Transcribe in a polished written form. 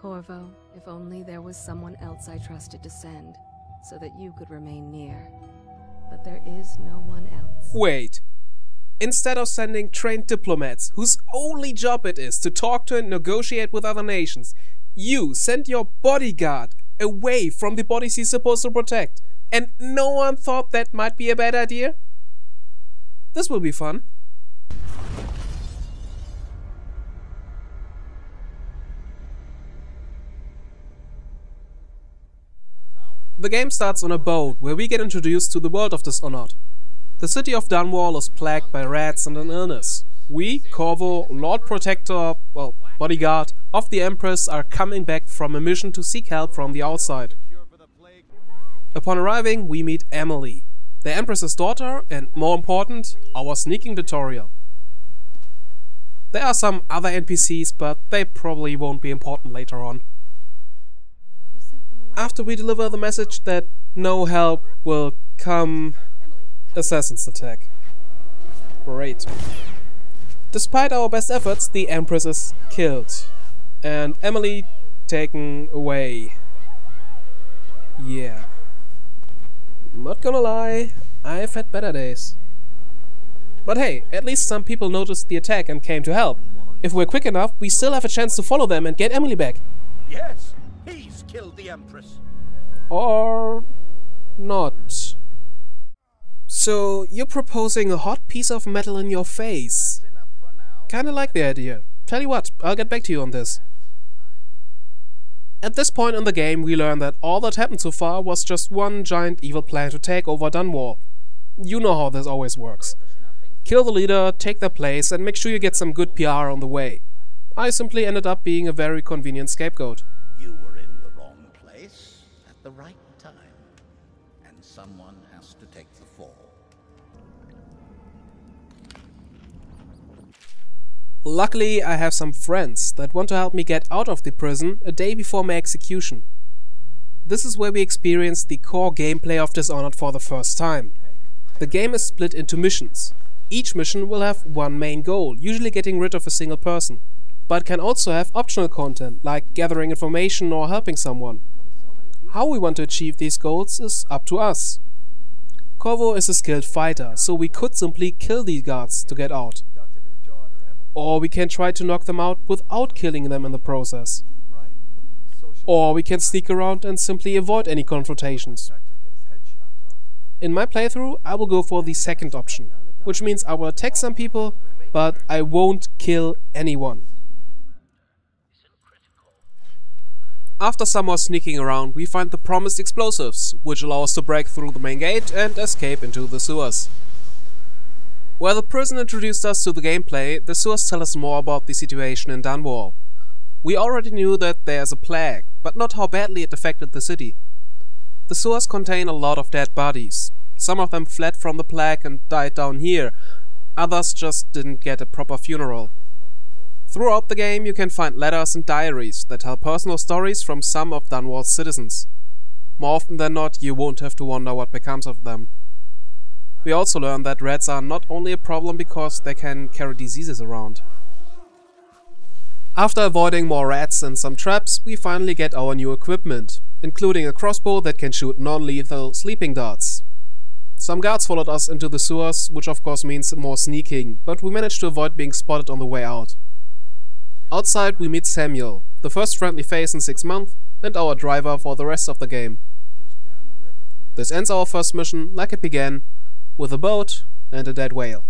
Corvo, if only there was someone else I trusted to send, so that you could remain near. But there is no one else. Wait. Instead of sending trained diplomats, whose only job it is to talk to and negotiate with other nations, you sent your bodyguard away from the bodies he's supposed to protect. And no one thought that might be a bad idea? This will be fun. The game starts on a boat, where we get introduced to the world of Dishonored. The city of Dunwall is plagued by rats and an illness. We, Corvo, Lord Protector, well, bodyguard, of the Empress are coming back from a mission to seek help from the outside. Upon arriving, we meet Emily, the Empress's daughter, and more important, our sneaking tutorial. There are some other NPCs, but they probably won't be important later on. After we deliver the message that no help will come, assassins attack. Great. Despite our best efforts, the Empress is killed, and Emily taken away. Yeah. Not gonna lie, I've had better days. But hey, at least some people noticed the attack and came to help. If we're quick enough, we still have a chance to follow them and get Emily back. Yes, he's killed the Empress. Or not. So, you're proposing a hot piece of metal in your face. Kinda like the idea. Tell you what, I'll get back to you on this. At this point in the game, we learn that all that happened so far was just one giant evil plan to take over Dunwall. You know how this always works. Kill the leader, take their place, and make sure you get some good PR on the way. I simply ended up being a very convenient scapegoat. You were in the wrong place at the right time, and someone has to take the fall. Luckily, I have some friends that want to help me get out of the prison a day before my execution. This is where we experience the core gameplay of Dishonored for the first time. The game is split into missions. Each mission will have one main goal, usually getting rid of a single person, but can also have optional content, like gathering information or helping someone. How we want to achieve these goals is up to us. Corvo is a skilled fighter, so we could simply kill the guards to get out. Or we can try to knock them out without killing them in the process. Or we can sneak around and simply avoid any confrontations. In my playthrough, I will go for the second option, which means I will attack some people, but I won't kill anyone. After some more sneaking around, we find the promised explosives, which allow us to break through the main gate and escape into the sewers. While the prison introduced us to the gameplay, the sewers tell us more about the situation in Dunwall. We already knew that there's a plague, but not how badly it affected the city. The sewers contain a lot of dead bodies. Some of them fled from the plague and died down here, others just didn't get a proper funeral. Throughout the game you can find letters and diaries that tell personal stories from some of Dunwall's citizens. More often than not, you won't have to wonder what becomes of them. We also learn that rats are not only a problem because they can carry diseases around. After avoiding more rats and some traps, we finally get our new equipment, including a crossbow that can shoot non-lethal sleeping darts. Some guards followed us into the sewers, which of course means more sneaking, but we managed to avoid being spotted on the way out. Outside we meet Samuel, the first friendly face in 6 months, and our driver for the rest of the game. This ends our first mission, like it began, with a boat and a dead whale.